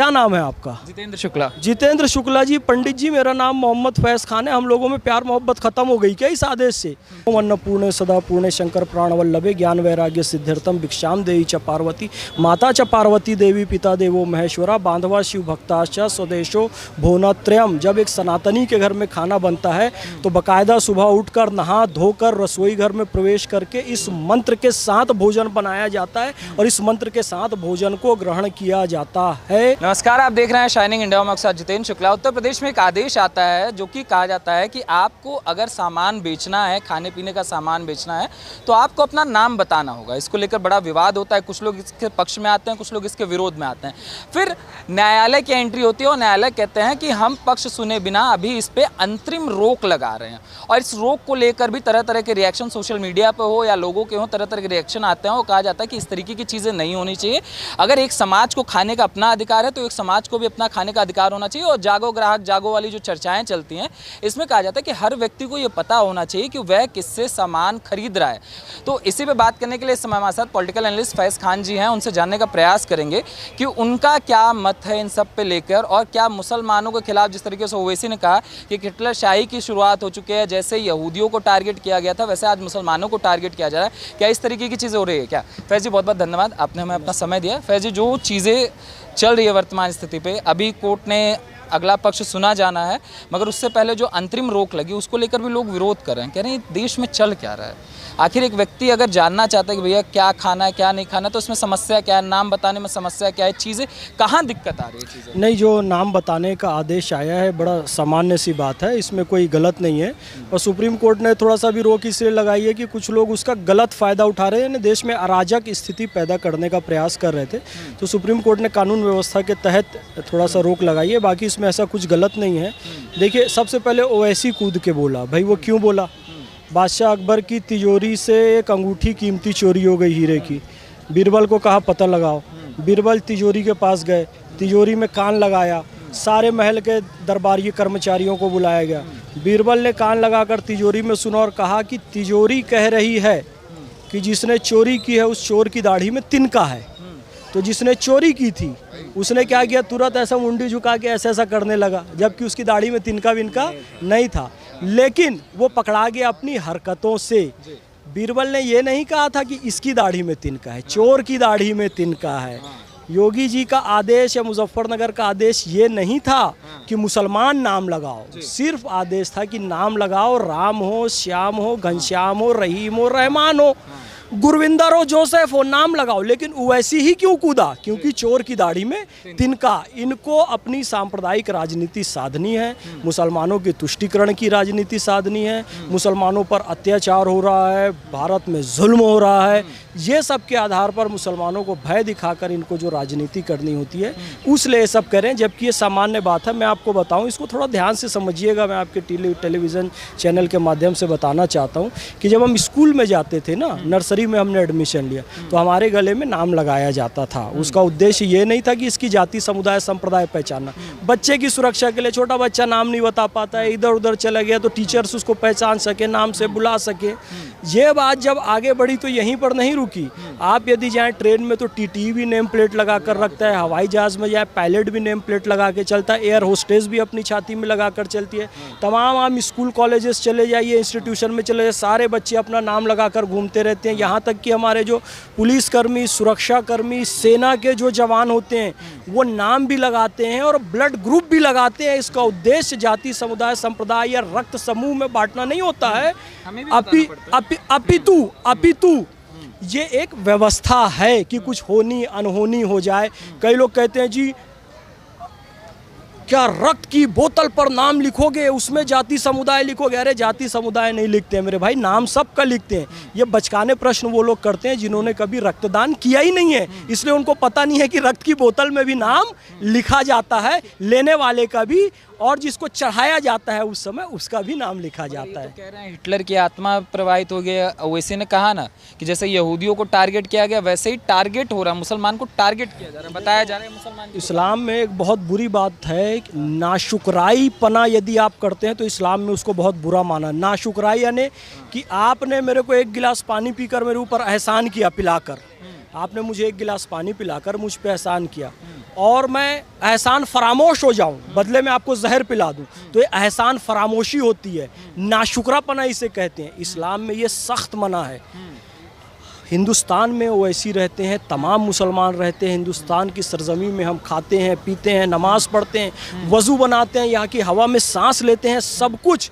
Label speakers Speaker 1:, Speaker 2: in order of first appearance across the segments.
Speaker 1: क्या नाम है आपका?
Speaker 2: जितेंद्र शुक्ला।
Speaker 1: जितेंद्र शुक्ला जी। पंडित जी, मेरा नाम मोहम्मद फैज़ खान है। हम लोगों में प्यार मोहब्बत खत्म हो गई क्या इस आदेश से? अन्नपूर्णे सदा पूर्णे शंकर प्राणवल्लभे ज्ञान वैराग्य सिद्ध्यर्थम भिक्षाम देहि च पार्वती माता च पार्वती देवी पिता देवो महेश्वरा बांधवा शिव भक्ताश्च स्वदेशो भुवनत्रयम्। जब एक सनातनी के घर में खाना बनता है तो बाकायदा सुबह उठकर नहा धोकर रसोई घर में प्रवेश करके इस मंत्र के साथ भोजन बनाया जाता है और इस मंत्र के साथ भोजन को ग्रहण किया जाता है।
Speaker 2: नमस्कार, आप देख रहे हैं शाइनिंग इंडिया। मैं जितेंद्र शुक्ला। उत्तर प्रदेश में एक आदेश आता है जो कि कहा जाता है कि आपको अगर सामान बेचना है, खाने पीने का सामान बेचना है, तो आपको अपना नाम बताना होगा। इसको लेकर बड़ा विवाद होता है। कुछ लोग इसके पक्ष में आते हैं, कुछ लोग इसके विरोध में आते हैं। फिर न्यायालय की एंट्री होती है और न्यायालय कहते हैं कि हम पक्ष सुने बिना अभी इस पर अंतरिम रोक लगा रहे हैं। और इस रोक को लेकर भी तरह तरह के रिएक्शन सोशल मीडिया पर हो या लोगों के हो, तरह तरह के रिएक्शन आते हैं। और कहा जाता है कि इस तरीके की चीज़ें नहीं होनी चाहिए। अगर एक समाज को खाने का अपना अधिकार है तो एक समाज को भी अपना खाने का अधिकार होना चाहिए। और जागो ग्राहक जागो वाली जो चर्चाएं चलती हैं, इसमें कहा जाता है कि हर व्यक्ति को ये पता होना चाहिए कि वह किससे सामान खरीद रहा है। तो इसी पे बात करने के लिए इस समय हमारे साथ पॉलिटिकल एनालिस्ट फैज़ खान जी हैं। उनसे जानने का प्रयास करेंगे कि उनका क्या मत है इन सब पे लेकर, और क्या मुसलमानों के खिलाफ जिस तरीके से ओवैसी ने कहा कि हिटलर शाही की शुरुआत हो चुकी है, जैसे यहूदियों को टारगेट किया गया था वैसे आज मुसलमानों को टारगेट किया जा रहा है, क्या इस तरीके की चीज़ें हो रही है क्या? फैज़ जी, बहुत बहुत धन्यवाद, आपने हमें अपना समय दिया। फैज़ जी, जो चीज़ें चल रही है वर्तमान स्थिति पे, अभी कोर्ट ने अगला पक्ष सुना जाना है, मगर उससे पहले जो अंतरिम रोक लगी उसको लेकर भी लोग विरोध कर रहे हैं। कह रहे हैं देश में चल क्या रहा है? आखिर एक व्यक्ति अगर जानना चाहता है कि भैया क्या खाना है क्या नहीं खाना, तो उसमें समस्या क्या है? नाम बताने में समस्या क्या है? चीज़ें कहाँ दिक्कत आ रही है? चीज़ें
Speaker 1: नहीं, जो नाम बताने का आदेश आया है बड़ा सामान्य सी बात है, इसमें कोई गलत नहीं है। और सुप्रीम कोर्ट ने थोड़ा सा भी रोक इसलिए लगाई है कि कुछ लोग उसका गलत फ़ायदा उठा रहे हैं, देश में अराजक स्थिति पैदा करने का प्रयास कर रहे थे। तो सुप्रीम कोर्ट ने कानून व्यवस्था के तहत थोड़ा सा रोक लगाई है। बाकी इसमें ऐसा कुछ गलत नहीं है। देखिए, सबसे पहले ओवैसी कूद के बोला। भाई वो क्यों बोला? बादशाह अकबर की तिजोरी से एक अंगूठी कीमती चोरी हो गई हीरे की। बीरबल को कहा पता लगाओ। बीरबल तिजोरी के पास गए, तिजोरी में कान लगाया, सारे महल के दरबारी कर्मचारियों को बुलाया गया। बीरबल ने कान लगाकर तिजोरी में सुना और कहा कि तिजोरी कह रही है कि जिसने चोरी की है उस चोर की दाढ़ी में तिनका है। तो जिसने चोरी की थी उसने क्या किया? तुरंत ऐसा मुंडी झुका के ऐसा ऐसा करने लगा, जबकि उसकी दाढ़ी में तिनका विनका नहीं था। लेकिन वो पकड़ा गया अपनी हरकतों से। बीरबल ने ये नहीं कहा था कि इसकी दाढ़ी में तिनका है, चोर की दाढ़ी में तिनका है। योगी जी का आदेश या मुजफ्फरनगर का आदेश ये नहीं था कि मुसलमान नाम लगाओ, सिर्फ आदेश था कि नाम लगाओ, राम हो, श्याम हो, घनश्याम हो, रहीम हो, रहमान हो, गुरविंदर हो, जोसेफ हो, नाम लगाओ। लेकिन ओवैसी ही क्यों कूदा? क्योंकि चोर की दाढ़ी में तिनका। इनको अपनी सांप्रदायिक राजनीति साधनी है, मुसलमानों की तुष्टीकरण की राजनीति साधनी है, मुसलमानों पर अत्याचार हो रहा है, भारत में जुल्म हो रहा है, ये सब के आधार पर मुसलमानों को भय दिखाकर इनको जो राजनीति करनी होती है उसलिए ये सब करें। जबकि ये सामान्य बात है। मैं आपको बताऊं, इसको थोड़ा ध्यान से समझिएगा। मैं आपके टेलीविज़न चैनल के माध्यम से बताना चाहता हूं कि जब हम स्कूल में जाते थे ना, नर्सरी में हमने एडमिशन लिया तो हमारे गले में नाम लगाया जाता था। उसका उद्देश्य ये नहीं था कि इसकी जाति समुदाय संप्रदाय पहचानना। बच्चे की सुरक्षा के लिए, छोटा बच्चा नाम नहीं बता पाता है, इधर उधर चला गया तो टीचर्स उसको पहचान सके, नाम से बुला सके। ये बात जब आगे बढ़ी तो यहीं पर नहीं रुकी। आप यदि जाएं ट्रेन में तो टीटी भी नेम प्लेट लगा कर रखता है, हवाई जहाज में जाए पायलट भी नेम प्लेट लगा के चलता है, एयर होस्टेस भी अपनी छाती में लगा कर चलती है। तमाम आप स्कूल कॉलेजेस चले जाइए, इंस्टीट्यूशन में चले जाइए, सारे बच्चे अपना नाम लगा कर घूमते रहते हैं। यहाँ तक कि हमारे जो पुलिसकर्मी, सुरक्षाकर्मी, सेना के जो जवान होते हैं वो नाम भी लगाते हैं और ब्लड ग्रुप भी लगाते हैं। इसका उद्देश्य जाति समुदाय संप्रदाय या रक्त समूह में बांटना नहीं होता है, अपितु ये एक व्यवस्था है कि कुछ होनी अनहोनी हो जाए। कई लोग कहते हैं जी क्या रक्त की बोतल पर नाम लिखोगे, उसमें जाति समुदाय लिखोगे? अरे जाति समुदाय नहीं लिखते हैं मेरे भाई, नाम सबका लिखते हैं। ये बचकाने प्रश्न वो लोग करते हैं जिन्होंने कभी रक्तदान किया ही नहीं है, इसलिए उनको पता नहीं है कि रक्त की बोतल में भी नाम लिखा जाता है, लेने वाले का भी, और जिसको चढ़ाया जाता है उस समय उसका भी नाम लिखा जाता है।
Speaker 2: तो कह रहे हैं हिटलर की आत्मा प्रवाहित हो गया। ओवैसी ने कहा ना कि जैसे यहूदियों को टारगेट किया गया वैसे ही टारगेट हो रहा है, मुसलमान को टारगेट किया जा रहा है, बताया जा रहा है मुसलमान।
Speaker 1: इस्लाम में एक बहुत बुरी बात है, नाशुक्राई पना यदि आप करते हैं तो इस्लाम में उसको बहुत बुरा माना। नाशुक्राई यानी कि आपने मेरे को एक गिलास पानी पीकर मेरे ऊपर एहसान किया, पिलाकर आपने मुझे एक गिलास पानी पिलाकर मुझ पे एहसान किया, और मैं एहसान फरामोश हो जाऊं, बदले में आपको जहर पिला दूं, तो ये एहसान फरामोशी होती है, नाशुक्रापना इसे कहते हैं। इस्लाम में ये सख्त मना है। हिंदुस्तान में ओवैसी रहते हैं, तमाम मुसलमान रहते हैं, हिंदुस्तान की सरजमी में हम खाते हैं, पीते हैं, नमाज़ पढ़ते हैं, वज़ू बनाते हैं, यहाँ की हवा में सांस लेते हैं, सब कुछ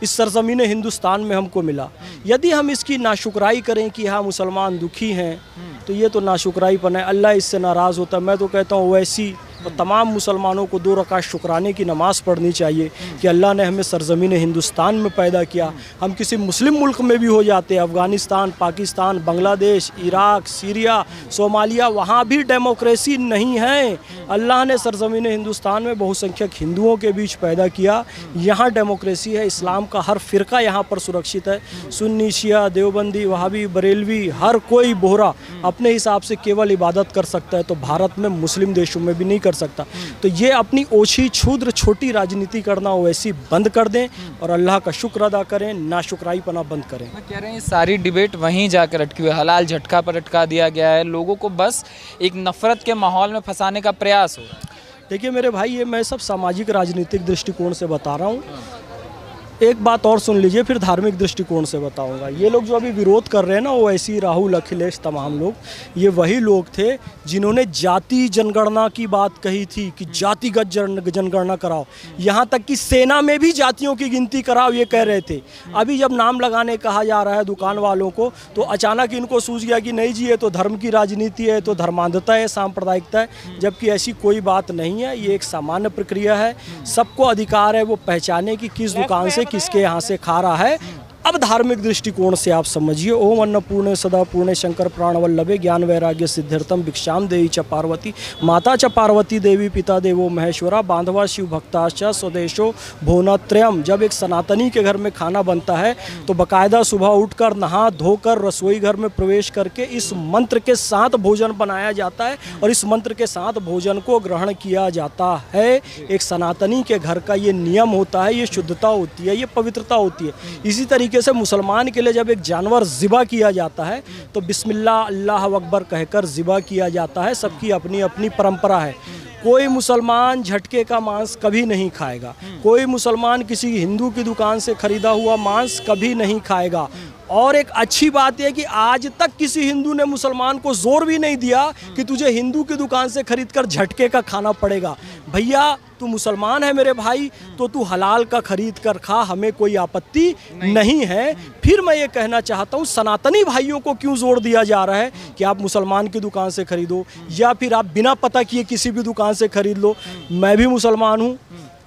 Speaker 1: इस सरजमीन हिंदुस्तान में हमको मिला। यदि हम इसकी नाशुक्राई करें कि हाँ मुसलमान दुखी हैं, तो ये तो नाशुक्राईपन है, अल्लाह इससे नाराज़ होता है। मैं तो कहता हूँ ओवैसी और तमाम मुसलमानों को 2 रकात शुक्राने की नमाज़ पढ़नी चाहिए कि अल्लाह ने हमें सरज़मीन हिंदुस्तान में पैदा किया। हम किसी मुस्लिम मुल्क में भी हो जाते हैं, Afghanistan, Pakistan, Bangladesh, Iraq, Syria, Somalia, वहाँ भी डेमोक्रेसी नहीं है। अल्लाह ने सरज़मीन हिंदुस्तान में बहुसंख्यक हिंदुओं के बीच पैदा किया, यहाँ डेमोक्रेसी है। इस्लाम का हर फ़िरका यहाँ पर सुरक्षित है। सुन्नी, शिया, देवबंदी, वहाबी, बरेलवी, हर कोई बोहरा अपने हिसाब से केवल इबादत कर सकता है, तो भारत में मुस्लिम देशों में भी नहीं कर सकता। तो ये अपनी ओछी क्षुद्र छोटी राजनीति करना वैसी बंद कर दें और अल्लाह का शुक्र अदा करें, नाशुक्राईपना बंद करें।
Speaker 2: मैं कह रहे हैं सारी डिबेट वहीं जाकर अटकी हुई है, हलाल झटका पर अटका दिया गया है, लोगों को बस एक नफरत के माहौल में फंसाने का प्रयास हो रहा है।
Speaker 1: देखिए मेरे भाई, ये मैं सब सामाजिक राजनीतिक दृष्टिकोण से बता रहा हूँ। एक बात और सुन लीजिए, फिर धार्मिक दृष्टिकोण से बताऊंगा। ये लोग जो अभी विरोध कर रहे हैं ना, ओवैसी, राहुल, अखिलेश, तमाम लोग, ये वही लोग थे जिन्होंने जाति जनगणना की बात कही थी कि जातिगत जनगणना कराओ, यहाँ तक कि सेना में भी जातियों की गिनती कराओ, ये कह रहे थे। अभी जब नाम लगाने कहा जा रहा है दुकान वालों को, तो अचानक इनको सूझ गया कि नहीं जी, ये तो धर्म की राजनीति है, तो धर्मांधता है, सांप्रदायिकता है, जबकि ऐसी कोई बात नहीं है। ये एक सामान्य प्रक्रिया है, सबको अधिकार है वो पहचाने कि किस दुकान से किसके यहाँ से खा रहा है। अब धार्मिक दृष्टिकोण से आप समझिए, ओम अन्नपूर्णे सदा पूर्णे शंकर प्राणवल्लभे ज्ञान वैराग्य सिद्ध्यर्थम भिक्षाम देहि च पार्वती माता च पार्वती देवी पिता देवो महेश्वरा बांधवा शिव भक्ताश्च स्वदेशो भुवनत्रयम्। जब एक सनातनी के घर में खाना बनता है तो बाकायदा सुबह उठकर नहा धोकर रसोई घर में प्रवेश करके इस मंत्र के साथ भोजन बनाया जाता है और इस मंत्र के साथ भोजन को ग्रहण किया जाता है। एक सनातनी के घर का ये नियम होता है, ये शुद्धता होती है, ये पवित्रता होती है। इसी तरीके से मुसलमान के लिए जब एक जानवर ज़िबा किया जाता है तो बिस्मिल्लाह अल्लाह अकबर कहकर ज़िबा किया जाता है। सबकी अपनी अपनी परंपरा है। कोई मुसलमान झटके का मांस कभी नहीं खाएगा, कोई मुसलमान किसी हिंदू की दुकान से खरीदा हुआ मांस कभी नहीं खाएगा। और एक अच्छी बात यह कि आज तक किसी हिंदू ने मुसलमान को जोर भी नहीं दिया कि तुझे हिंदू की दुकान से खरीद कर झटके का खाना पड़ेगा। भैया तू मुसलमान है मेरे भाई, तो तू हलाल का खरीद कर खा, हमें कोई आपत्ति नहीं है। फिर मैं ये कहना चाहता हूँ, सनातनी भाइयों को क्यों जोर दिया जा रहा है कि आप मुसलमान की दुकान से खरीदो या फिर आप बिना पता किए किसी भी दुकान से खरीद लो। मैं भी मुसलमान हूँ,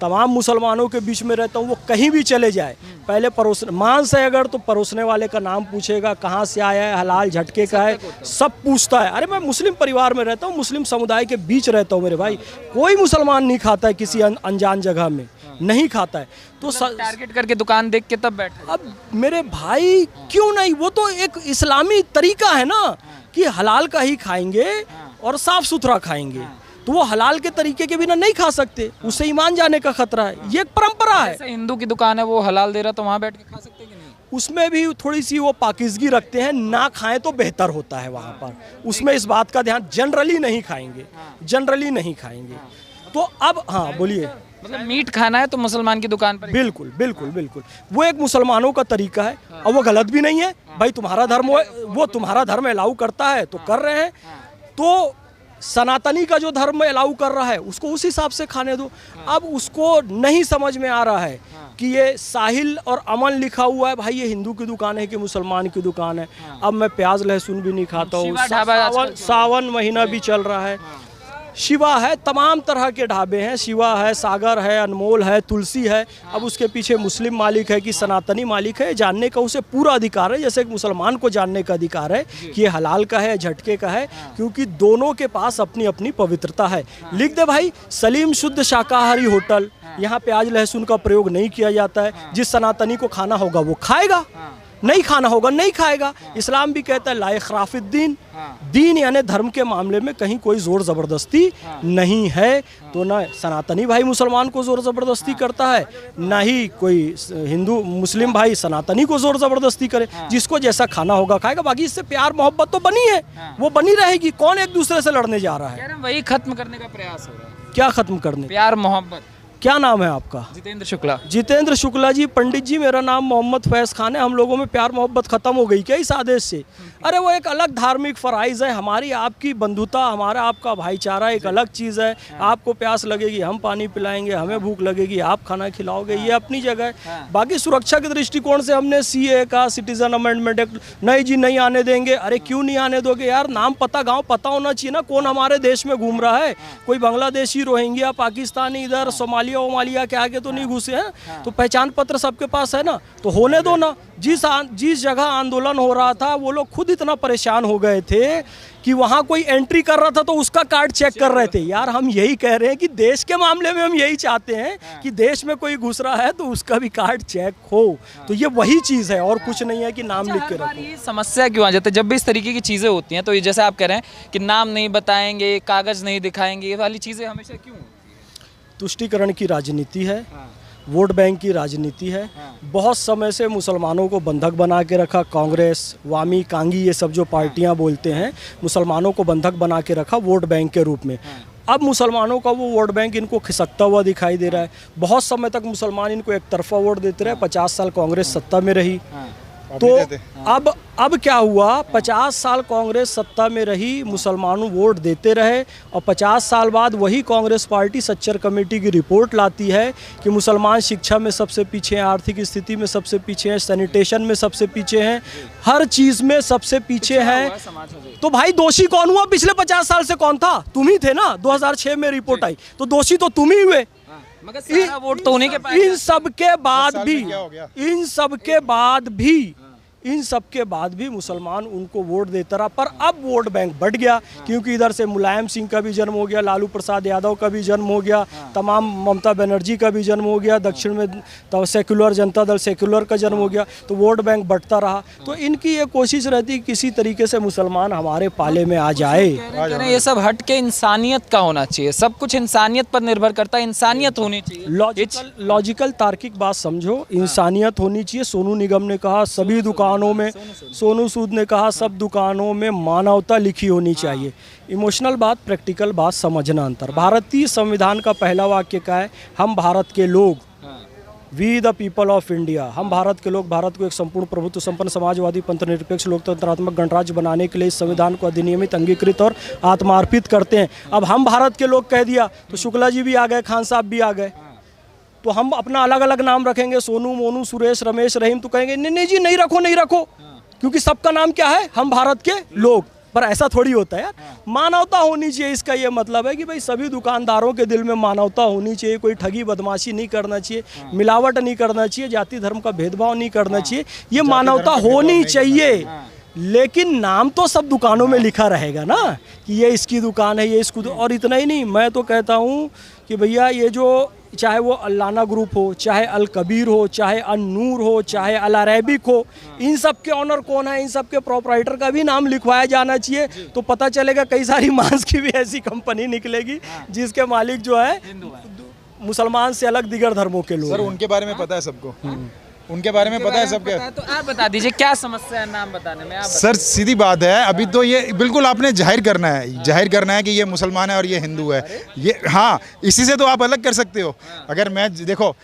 Speaker 1: तमाम मुसलमानों के बीच में रहता हूँ। वो कहीं भी चले जाए, पहले मांस है अगर तो परोसने वाले का नाम पूछेगा, कहाँ से आया है, हलाल झटके का है, सब पूछता है। अरे मैं मुस्लिम परिवार में रहता हूँ, मुस्लिम समुदाय के बीच रहता हूँ मेरे भाई। कोई मुसलमान नहीं खाता है किसी अनजान जगह में, नहीं खाता है। तो
Speaker 2: टारगेट करके दुकान देख के तब बैठे।
Speaker 1: अब मेरे भाई क्यों नहीं, वो तो एक इस्लामी तरीका है ना कि हलाल का ही खाएंगे और साफ सुथरा खाएंगे। तो वो हलाल के तरीके के बिना नहीं खा सकते, उससे ईमान जाने का खतरा है। ये एक परंपरा है।
Speaker 2: जैसे हिंदू की दुकान है, वो हलाल दे रहा तो वहाँ बैठ के खा सकते हैं कि नहीं?
Speaker 1: उसमें भी थोड़ी सी वो पाकीज़गी रखते हैं, ना खाएं तो बेहतर होता है वहाँ पर। उसमें इस बात का ध्यान, जनरली नहीं खाएंगे, जनरली नहीं खाएंगे। तो अब हाँ बोलिए।
Speaker 2: मतलब मीट खाना है तो मुसलमान की दुकान पर?
Speaker 1: बिल्कुल बिल्कुल बिल्कुल, वो एक मुसलमानों का तरीका है और वो गलत भी नहीं है। भाई तुम्हारा धर्म, वो तुम्हारा धर्म अलाउ करता है तो कर रहे हैं। तो सनातनी का जो धर्म अलाउ कर रहा है उसको उस हिसाब से खाने दो। अब उसको नहीं समझ में आ रहा है कि ये साहिल और अमन लिखा हुआ है, भाई ये हिंदू की दुकान है कि मुसलमान की दुकान है। अब मैं प्याज लहसुन भी नहीं खाता हूँ, सावन महीना भी चल रहा है। शिवा है, तमाम तरह के ढाबे हैं, शिवा है, सागर है, अनमोल है, तुलसी है। अब उसके पीछे मुस्लिम मालिक है कि सनातनी मालिक है, जानने का उसे पूरा अधिकार है, जैसे एक मुसलमान को जानने का अधिकार है कि ये हलाल का है, झटके का है, क्योंकि दोनों के पास अपनी अपनी पवित्रता है। लिख दे भाई, सलीम शुद्ध शाकाहारी होटल, यहाँ प्याज लहसुन का प्रयोग नहीं किया जाता है। जिस सनातनी को खाना होगा वो खाएगा, नहीं खाना होगा, नहीं खाएगा। इस्लाम भी कहता है ला इखराफ दीन, दीन यानी धर्म के मामले में कहीं कोई जोर ज़बरदस्ती नहीं है। तो ना सनातनी भाई मुसलमान को जोर ज़बरदस्ती करता है, ना ही कोई हिंदू मुस्लिम भाई सनातनी को जोर ज़बरदस्ती करे। जिसको जैसा खाना होगा खाएगा। बाकी इससे प्यार मोहब्बत तो बनी है, वो बनी रहेगी। कौन एक दूसरे से लड़ने जा रहा है?
Speaker 2: वही खत्म करने का प्रयास हो रहा है।
Speaker 1: क्या खत्म करने?
Speaker 2: प्यार मोहब्बत।
Speaker 1: क्या नाम है आपका?
Speaker 2: जितेंद्र शुक्ला।
Speaker 1: जितेंद्र शुक्ला जी। पंडित जी मेरा नाम मोहम्मद फैज़ खान है। हम लोगों में प्यार मोहब्बत ख़त्म हो गई क्या इस आदेश से? अरे वो एक अलग धार्मिक फ़राइज़ है। हमारी आपकी बंधुता, हमारा आपका भाईचारा एक अलग चीज़ है। आपको प्यास लगेगी हम पानी पिलाएंगे, हमें भूख लगेगी आप खाना खिलाओगे, ये अपनी जगह है। बाकी सुरक्षा के दृष्टिकोण से हमने CA का, सिटीजन अमेंडमेंट एक्ट, नहीं जी नहीं आने देंगे। अरे क्यों नहीं आने दोगे यार? नाम पता, गाँव पता होना चाहिए ना कौन हमारे देश में घूम रहा है। कोई बांग्लादेशी, रोहिंग्या, पाकिस्तानी, इधर सोमालिया वोमालिया के आगे तो नहीं घुसे हैं। तो पहचान पत्र सबके पास है ना, तो होने दो ना। जिस जगह आंदोलन हो रहा था वो लोग खुद इतना परेशान हो गए थे कि वहाँ कोई एंट्री कर रहा था तो उसका कार्ड चेक कर रहे थे। यार हम यही कह रहे हैं कि देश के मामले में हम यही चाहते हैं कि देश में कोई घुस रहा है तो उसका भी कार्ड चेक हो। तो ये वही चीज़ है और कुछ नहीं है कि नाम लिख के रखो।
Speaker 2: ये समस्या क्यों आ जाती है जब भी इस तरीके की चीज़ें होती हैं? तो ये जैसे आप कह रहे हैं कि नाम नहीं बताएंगे, कागज़ नहीं दिखाएंगे, ये वाली चीज़ें हमेशा क्यों?
Speaker 1: तुष्टीकरण की राजनीति है, वोट बैंक की राजनीति है। बहुत समय से मुसलमानों को बंधक बना के रखा। कांग्रेस, वामी, कांगी, ये सब जो पार्टियां बोलते हैं, मुसलमानों को बंधक बना के रखा वोट बैंक के रूप में। अब मुसलमानों का वो वोट बैंक इनको खिसकता हुआ दिखाई दे रहा है। बहुत समय तक मुसलमान इनको एक तरफा वोट देते रहे। 50 साल कांग्रेस सत्ता में रही। तो अब क्या हुआ? 50 साल कांग्रेस सत्ता में रही, मुसलमानों वोट देते रहे और 50 साल बाद वही कांग्रेस पार्टी सच्चर कमेटी की रिपोर्ट लाती है कि मुसलमान शिक्षा में सबसे पीछे हैं, आर्थिक स्थिति में सबसे पीछे हैं, सैनिटेशन में सबसे पीछे हैं, हर चीज़ में सबसे पीछे हैं। तो भाई दोषी कौन हुआ? पिछले 50 साल से कौन था? तुम ही थे ना। 2006 में रिपोर्ट आई तो दोषी तो तुम ही हुए।
Speaker 2: मगर सारा वोट तो उन्हीं के पास।
Speaker 1: इन सब के बाद भी मुसलमान उनको वोट देता रहा। पर अब वोट बैंक बढ़ गया क्योंकि इधर से मुलायम सिंह का भी जन्म हो गया, लालू प्रसाद यादव का भी जन्म हो गया, तमाम ममता बनर्जी का भी जन्म हो गया, दक्षिण में तो सेक्युलर जनता दल सेक्युलर का जन्म हो गया। तो वोट बैंक बढ़ता रहा। तो इनकी ये कोशिश रहती है किसी तरीके से मुसलमान हमारे पाले में आ जाए।
Speaker 2: ये सब हट के इंसानियत का होना चाहिए। सब कुछ इंसानियत पर निर्भर करता है। इंसानियत होनी चाहिए।
Speaker 1: लॉजिकल तार्किक बात समझो। इंसानियत होनी चाहिए। सोनू निगम ने कहा सभी दुकानों में, सोनू सूद ने कहा सब दुकानों में मानवता लिखी होनी चाहिए। इमोशनल बात, प्रैक्टिकल बात समझना अंतर। भारतीय संविधान का पहला वाक्य क्या है? हम भारत के लोग, we the people of India. हम भारत के लोग भारत को एक संपूर्ण प्रभुत्व संपन्न समाजवादी पंथ निरपेक्ष लोकतंत्रात्मक गणराज्य बनाने के लिए इस संविधान को अधिनियमित, अंगीकृत और आत्मार्पित करते हैं। अब हम भारत के लोग कह दिया तो शुक्ला जी भी आ गए, खान साहब भी आ गए। तो हम अपना अलग अलग नाम रखेंगे, सोनू, मोनू, सुरेश, रमेश, रहीम। तो कहेंगे नहीं नहीं जी नहीं रखो, नहीं रखो, क्योंकि सबका नाम क्या है? हम भारत के लोग। पर ऐसा थोड़ी होता है यार। मानवता होनी चाहिए। इसका ये मतलब है कि भाई सभी दुकानदारों के दिल में मानवता होनी चाहिए। कोई ठगी बदमाशी नहीं करना चाहिए, मिलावट नहीं करना चाहिए, जाति धर्म का भेदभाव नहीं करना चाहिए। ये मानवता होनी चाहिए। लेकिन नाम तो सब दुकानों में लिखा रहेगा ना कि ये इसकी दुकान है, ये इसको। और इतना ही नहीं, मैं तो कहता हूँ कि भैया ये जो चाहे वो अल्लाना ग्रुप हो, चाहे अल कबीर हो, चाहे अन-नूर हो, चाहे अल अरेबिक हो, इन सब के ऑनर कौन है? इन सब के प्रोपराइटर का भी नाम लिखवाया जाना चाहिए। तो पता चलेगा कई सारी मांस की भी ऐसी कंपनी निकलेगी जिसके मालिक जो है मुसलमान से अलग दिगर धर्मों के लोग।
Speaker 3: सर उनके बारे में पता है सबको, उनके बारे में पता है सबके।
Speaker 2: तो आप बता दीजिए क्या समस्या है नाम बताने में? आप
Speaker 3: सर सीधी बात है, अभी तो ये बिल्कुल आपने जाहिर करना है, जाहिर करना है कि ये मुसलमान है और ये हिंदू है। ये हाँ, इसी से तो आप अलग कर सकते हो। अगर मैं देखो,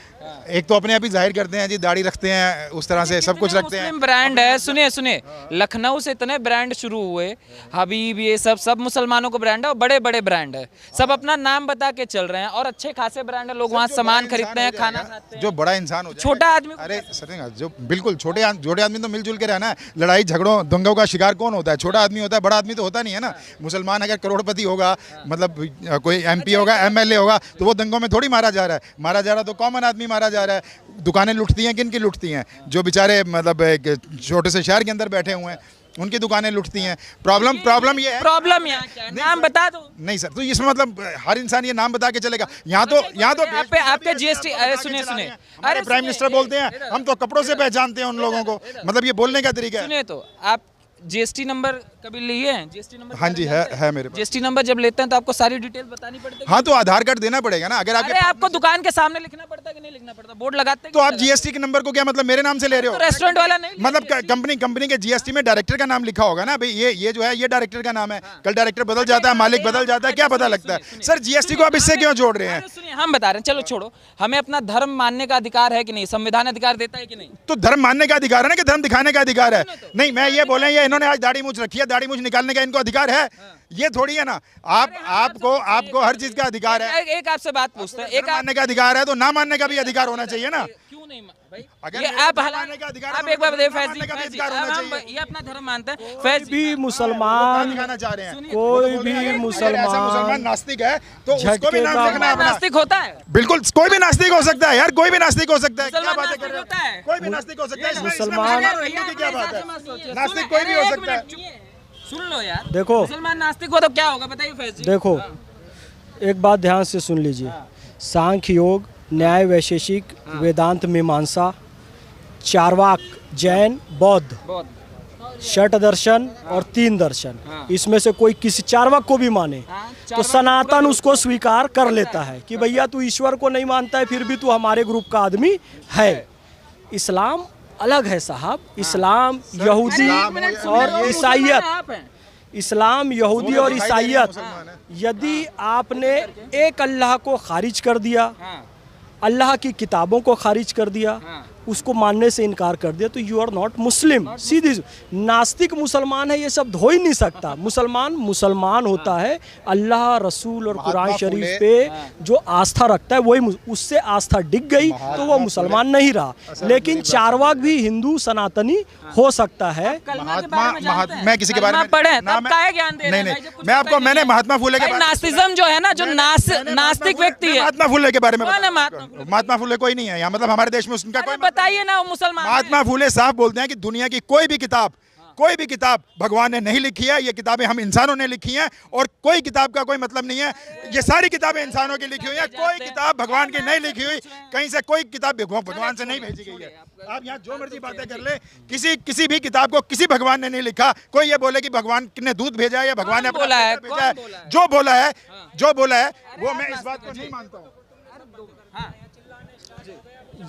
Speaker 3: एक तो अपने आप ही जाहिर करते हैं जी, दाढ़ी रखते हैं, उस तरह से सब कुछ रखते हैं।
Speaker 2: ब्रांड है, सुनिए, लखनऊ से इतने ब्रांड शुरू हुए, हबीब, ये सब मुसलमानों को ब्रांड है और बड़े बड़े ब्रांड है। सब अपना नाम बता के चल रहे हैं और अच्छे खासे ब्रांड है। लोग वहाँ सामान खरीदते हैं, खाना खाते हैं।
Speaker 3: जो बड़ा इंसान हो,
Speaker 2: छोटा आदमी,
Speaker 3: अरे सर जो बिल्कुल छोटे आदमी तो मिलजुल के रहना है। लड़ाई झगड़ों दंगों का शिकार कौन होता है? छोटा आदमी होता है, बड़ा आदमी तो होता नहीं है ना। मुसलमान अगर करोड़पति होगा, मतलब कोई MP होगा, MLA होगा, तो वो दंगों में थोड़ी मारा जा रहा है। मारा जा रहा तो कॉमन आदमी मारा जा रहा है। दुकानें लुटती हैं, किन की लुटती हैं? जो बेचारे मतलब एक छोटे से शहर के अंदर बैठे हुए हैं। उनकी दुकानें लुटती हैं। प्रॉब्लम ये है,
Speaker 2: प्रॉब्लम यहाँ क्या है? नाम बता दो।
Speaker 3: नहीं सर, तो इसमें मतलब हर इंसान ये नाम बता के चलेगा? यहाँ तो
Speaker 2: आपके जीएसटी, अरे सुनिए
Speaker 3: अरे प्राइम मिनिस्टर बोलते हैं हम तो कपड़ों से पहचानते हैं उन लोगों को, मतलब ये बोलने का तरीका है।
Speaker 2: सुनिए तो आप जीएसटी नंबर कभी लिए हैं? GST number?
Speaker 3: हाँ जी है मेरे पास।
Speaker 2: जीएसटी नंबर जब लेते हैं तो आपको सारी डिटेल बतानी पड़ती है।
Speaker 3: हाँ तो आधार कार्ड देना पड़ेगा ना। अगर
Speaker 2: अरे आपको दुकान के सामने लिखना पड़ता है कि नहीं लिखना पड़ता? बोर्ड लगाते हैं
Speaker 3: तो आप जीएसटी के नंबर को क्या मतलब मेरे नाम से ले रहे हो?
Speaker 2: तो रेस्टोरेंट वाला नहीं,
Speaker 3: मतलब कंपनी के जीएसटी में डायरेक्टर का नाम लिखा होगा ना भाई, ये जो है ये डायरेक्टर का नाम है। कल डायरेक्टर बदल जाता है, मालिक बदल जाता है, क्या पता लगता है? सर जीएसटी को आप इससे क्यों जोड़ रहे हैं?
Speaker 2: सुनिए हम बता रहे हैं, चलो छोड़ो, हमें अपना धर्म मानने का अधिकार है कि नहीं? संविधान अधिकार देता है कि नहीं?
Speaker 3: तो धर्म मानने का अधिकार है ना कि धर्म दिखाने का अधिकार है? नहीं मैं ये बोले ये इन्होंने आज दाढ़ी मूंछ रखी है, दाढ़ी मूंछ निकालने का इनको अधिकार है? ये थोड़ी है ना। आपको हर चीज का अधिकार है।
Speaker 2: एक आपसे बात पूछते हैं, एक
Speaker 3: मानने का अधिकार है तो ना मानने का भी अधिकार होना चाहिए ना।
Speaker 2: क्यों नहीं भाई?
Speaker 3: अगर
Speaker 2: ये आप
Speaker 3: मानने का अधिकार
Speaker 2: आप
Speaker 3: है,
Speaker 2: एक बार बताइए
Speaker 3: मानने
Speaker 2: फैज
Speaker 3: का भी
Speaker 2: जी,
Speaker 3: अधिकार होना
Speaker 2: हम
Speaker 3: चाहिए।
Speaker 2: ये अपना धर्म मानते हैं। फैज
Speaker 1: भी मुसलमान,
Speaker 3: दिखाना चाह रहे हैं
Speaker 1: कोई भी
Speaker 3: ऐसा
Speaker 1: मुसलमान
Speaker 3: मुसलमान नास्तिक है तो उसको भी
Speaker 1: झटके
Speaker 3: नाम
Speaker 1: का
Speaker 3: लिखना है अपना।
Speaker 2: नास्तिक होता है?
Speaker 3: बिल्कुल कोई भी नास्तिक हो सकता है यार, कोई भी नास्तिक हो सकता है। क्या
Speaker 2: मुसलमान
Speaker 3: बातें कर रहे
Speaker 2: नास्तिक होता है?
Speaker 3: हो? कोई भी नास्तिक हो सकता है। इसमें
Speaker 1: मुसलमान-
Speaker 3: हिंदू की क्या बात है? नास्तिक कोई भी हो सकता है।
Speaker 2: सुन लो यार,
Speaker 1: देखो
Speaker 2: मुसलमान नास्तिक हो तो क्या होगा बताइए फैज जी।
Speaker 1: देखो एक बात ध्यान से सुन लीजिए। सांख्य योग, न्याय वैशेषिक, वेदांत मीमांसा, चारवाक, जैन, बौद्ध,
Speaker 2: बहुत
Speaker 1: षट दर्शन और 3 दर्शन, इसमें से कोई किसी चारवाक को भी माने तो सनातन उसको स्वीकार कर लेता है कि भैया तू ईश्वर को नहीं मानता है फिर भी तू हमारे ग्रुप का आदमी है। इस्लाम अलग है साहब। इस्लाम यहूदी और ईसाइयत, इस्लाम यहूदी और ईसाइयत, यदि आपने एक अल्लाह को खारिज कर दिया, अल्लाह की किताबों को खारिज कर दिया, उसको मानने से इनकार कर दिया तो यू आर नॉट मुस्लिम। सीधी नास्तिक मुसलमान है ये शब्द हो ही नहीं सकता। मुसलमान होता है अल्लाह, रसूल और कुरान शरीफ पे जो आस्था रखता है वही। उससे आस्था डिग गई तो वो मुसलमान नहीं रहा। लेकिन चारवाक भी हिंदू सनातनी हो सकता है।
Speaker 3: मैं किसी के बारे में
Speaker 2: पढ़े तब काहे ज्ञान दे रहे हैं?
Speaker 3: नहीं मैंने महात्मा फूले के बारे में,
Speaker 2: नास्तिज्म जो है ना, जो नास्तिक व्यक्ति है,
Speaker 3: महात्मा फूले के बारे में।
Speaker 2: कौन है महात्मा
Speaker 3: फूले कोई नहीं है यहाँ, मतलब हमारे देश में उनका कोई
Speaker 2: बताइए ना, वो मुसलमान
Speaker 3: महात्मा फूले साहब बोलते हैं कि दुनिया की कोई भी किताब भगवान ने नहीं लिखी है, ये किताबें हम इंसानों ने लिखी हैं और कोई किताब का कोई मतलब नहीं है। ये सारी किताबें इंसानों की लिखी हुई है, कोई किताब भगवान की नहीं लिखी हुई, कहीं से कोई किताब भगवान से नहीं भेजी गई है। आप यहाँ जो मर्जी बातें कर ले, किसी भी किताब को किसी भगवान ने नहीं लिखा। कोई ये बोले कि भगवान ने दूध भेजा है या भगवान ने
Speaker 2: बोला है,
Speaker 3: भेजा है, जो बोला है वो मैं इस बात को नहीं मानता हूँ।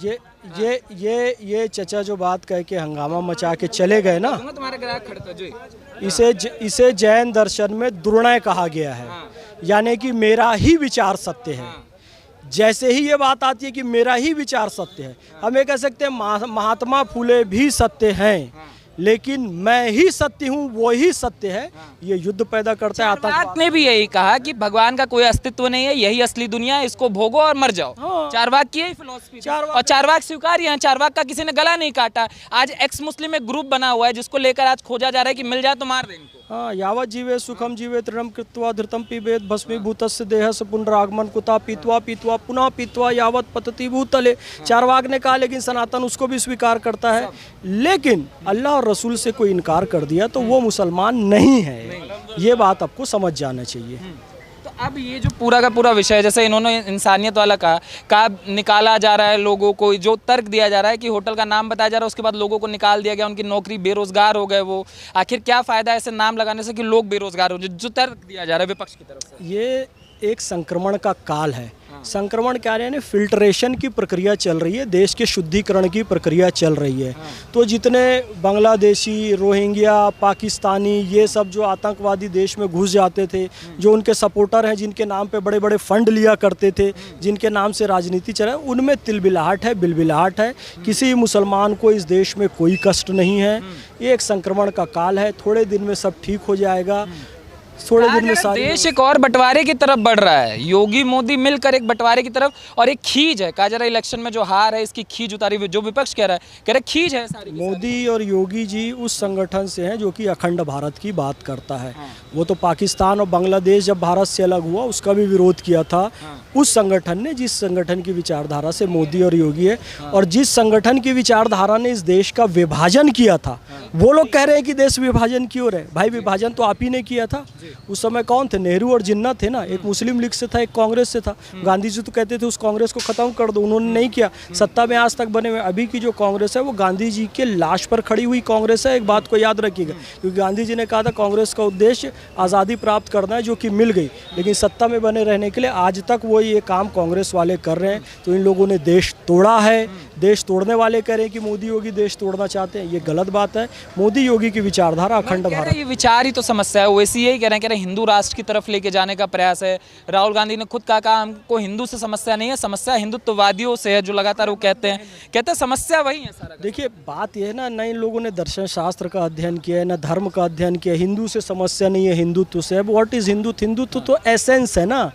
Speaker 1: ये चचा जो बात कह के हंगामा मचा के चले गए ना,
Speaker 2: तुम्हारे ग्राहक खड़े थे जी।
Speaker 1: इसे जैन दर्शन में दुर्णय कहा गया है, यानी कि मेरा ही विचार सत्य है। जैसे ही ये बात आती है कि मेरा ही विचार सत्य है, हम ये कह सकते हैं महात्मा फूले भी सत्य हैं, लेकिन मैं ही सत्य हूँ, वो ही सत्य है। ये युद्ध पैदा करता है आतंकवाद।
Speaker 2: ने भी यही कहा कि भगवान का कोई अस्तित्व नहीं है, यही असली दुनिया है, इसको भोगो और मर जाओ। चारवाक की यही फिलॉसफी और चारवाक स्वीकार्य है। चारवाक का किसी ने गला नहीं काटा। आज एक्स मुस्लिम एक ग्रुप बना हुआ है जिसको लेकर आज खोजा जा रहा है कि मिल जाए तो मार दे इनको।
Speaker 1: हाँ, यावत जीवे सुखम जीवे तृणम कृत्वा धृतम पिबेत भस्मीभूतस्य देहस्य पुनरागमन कुता पीत्वा पीत्वा पुनः पीत्वा यावत पतति भूतले। चारवाक ने कहा, लेकिन सनातन उसको भी स्वीकार करता है। लेकिन अल्लाह और रसूल से कोई इनकार कर दिया तो वो मुसलमान नहीं है। ये बात आपको समझ जाना चाहिए।
Speaker 2: तो अब ये जो पूरा का पूरा विषय है, जैसे इन्होंने इंसानियत वाला कहा निकाला जा रहा है लोगों को, जो तर्क दिया जा रहा है कि होटल का नाम बताया जा रहा है, उसके बाद लोगों को निकाल दिया गया, उनकी नौकरी, बेरोजगार हो गए वो। आखिर क्या फ़ायदा ऐसे नाम लगाने से कि लोग बेरोजगार हो, जो तर्क दिया जा रहा है विपक्ष की तरफ से?
Speaker 1: ये एक संक्रमण का काल है। संक्रमण क्या है, फिल्ट्रेशन की प्रक्रिया चल रही है, देश के शुद्धिकरण की प्रक्रिया चल रही है। तो जितने बांग्लादेशी, रोहिंग्या, पाकिस्तानी, ये सब जो आतंकवादी देश में घुस जाते थे, जो उनके सपोर्टर हैं, जिनके नाम पे बड़े बड़े फंड लिया करते थे, जिनके नाम से राजनीति चला, उनमें तिलबिलाहट है, बिलबिलाहट है। किसी मुसलमान को इस देश में कोई कष्ट नहीं है। ये एक संक्रमण का काल है, थोड़े दिन में सब ठीक हो जाएगा। थोड़े
Speaker 2: कहा
Speaker 1: दिन में
Speaker 2: जा रहा है
Speaker 1: सारी
Speaker 2: देश एक और बंटवारे की तरफ बढ़ रहा है, योगी मोदी मिलकर एक बंटवारे की तरफ, और एक खींच है। कहा जा रहा है इलेक्शन में जो हार है इसकी खींच उतारी हुई, जो विपक्ष कह रहा है खींच है सारी की सारी।
Speaker 1: मोदी और योगी जी उस संगठन से हैं जो कि अखंड भारत की बात करता है। वो तो पाकिस्तान और बांग्लादेश जब भारत से अलग हुआ उसका भी विरोध किया था उस संगठन ने, जिस संगठन की विचारधारा से मोदी और योगी है। और जिस संगठन की विचारधारा ने इस देश का विभाजन किया था, वो लोग कह रहे हैं कि देश विभाजन क्यों रहे। भाई विभाजन तो आप ही ने किया था। उस समय कौन थे? नेहरू और जिन्ना थे ना। एक मुस्लिम लीग से था, एक कांग्रेस से था। गांधी जी तो कहते थे उस कांग्रेस को खत्म कर दो, उन्होंने नहीं किया। सत्ता में आज तक बने हुए अभी की जो कांग्रेस है वो गांधी जी के लाश पर खड़ी हुई कांग्रेस है। एक बात को याद रखिएगा, क्योंकि गांधी जी ने कहा था कांग्रेस का उद्देश्य आज़ादी प्राप्त करना है, जो कि मिल गई। लेकिन सत्ता में बने रहने के लिए आज तक वो ये काम कांग्रेस वाले कर रहे हैं। तो इन लोगों ने देश तोड़ा है। देश तोड़ने वाले कह रहे हैं कि मोदी योगी देश तोड़ना चाहते हैं, ये गलत बात है। मोदी योगी की विचारधारा अखंड भारत,
Speaker 2: ये विचार ही तो समस्या है। ओवैसी यही कह रहे हैं हिंदू राष्ट्र की तरफ लेके जाने का प्रयास है। राहुल गांधी ने खुद कहा हमको हिंदू से समस्या नहीं है, समस्या हिंदुत्ववादियों से है, जो लगातार वो कहते हैं समस्या वही है सारा।
Speaker 1: देखिए बात यह है ना इन लोगों ने दर्शन शास्त्र का अध्ययन किया है, ना धर्म का अध्ययन किया। हिंदू से समस्या नहीं है, हिंदुत्व से है। What is Hindutva? हिंदुत्व तो एसेंस है ना,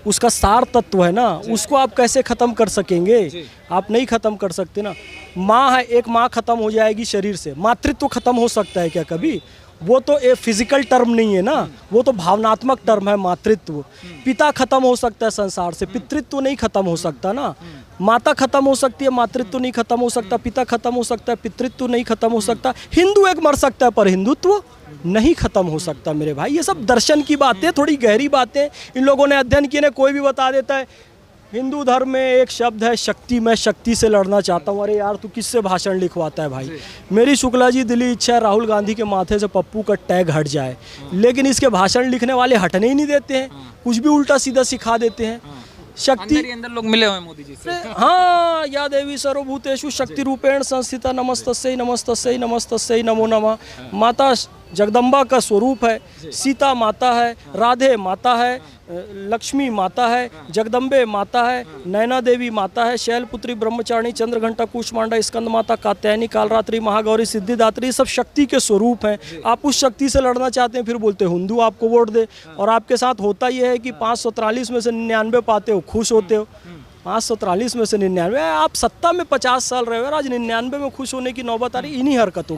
Speaker 1: उसका सार तत्व है ना, उसको आप कैसे खत्म कर सकेंगे? आप नहीं खत्म कर सकते ना। माँ है, एक माँ खत्म हो जाएगी शरीर से, मातृत्व खत्म हो सकता है क्या कभी? वो तो एक फिजिकल टर्म नहीं है ना, वो तो भावनात्मक टर्म है मातृत्व। पिता खत्म हो सकता है संसार से, पितृत्व नहीं खत्म हो सकता ना। माता खत्म हो सकती है, मातृत्व नहीं खत्म हो सकता। पिता खत्म हो सकता है, पितृत्व नहीं खत्म हो सकता। हिंदू एक मर सकता है पर हिंदुत्व नहीं खत्म हो सकता मेरे भाई। ये सब दर्शन की बातें, थोड़ी गहरी बातें इन लोगों ने अध्ययन किए ने। कोई भी बता देता है हिंदू धर्म में एक शब्द है शक्ति, मैं शक्ति से लड़ना चाहता हूँ। अरे यार तू किससे भाषण लिखवाता है भाई? मेरी शुक्ला जी दिली इच्छा है राहुल गांधी के माथे से पप्पू का टैग हट जाए, लेकिन इसके भाषण लिखने वाले हटने ही नहीं देते हैं, कुछ भी उल्टा सीधा सिखा देते हैं। शक्ति
Speaker 2: अंदर लोग मिले हुए मोदी जी से।
Speaker 1: हाँ, या देवी सर्वभूतेषु शक्ति रूपेण संस्थिता नमस्तस्यै नमस्तस्यै नमस्तस्यै नमो नमः। माता जगदम्बा का स्वरूप है, सीता माता है, राधे माता है, लक्ष्मी माता है, जगदम्बे माता है, नैना देवी माता है, शैलपुत्री ब्रह्मचारिणी चंद्रघंटा कूष्मांडा स्कंद माता कात्यायनी कालरात्रि महागौरी सिद्धिदात्री, सब शक्ति के स्वरूप हैं। आप उस शक्ति से लड़ना चाहते हैं, फिर बोलते हैं हिंदू आपको वोट दे। और आपके साथ होता यह है कि 543 में से 99 पाते हो, खुश होते हो। 543 में से 99, आप सत्ता में 50 साल रहे हो, आज 99 में खुश होने की नौबत आ रही इन्हीं हरकतों के।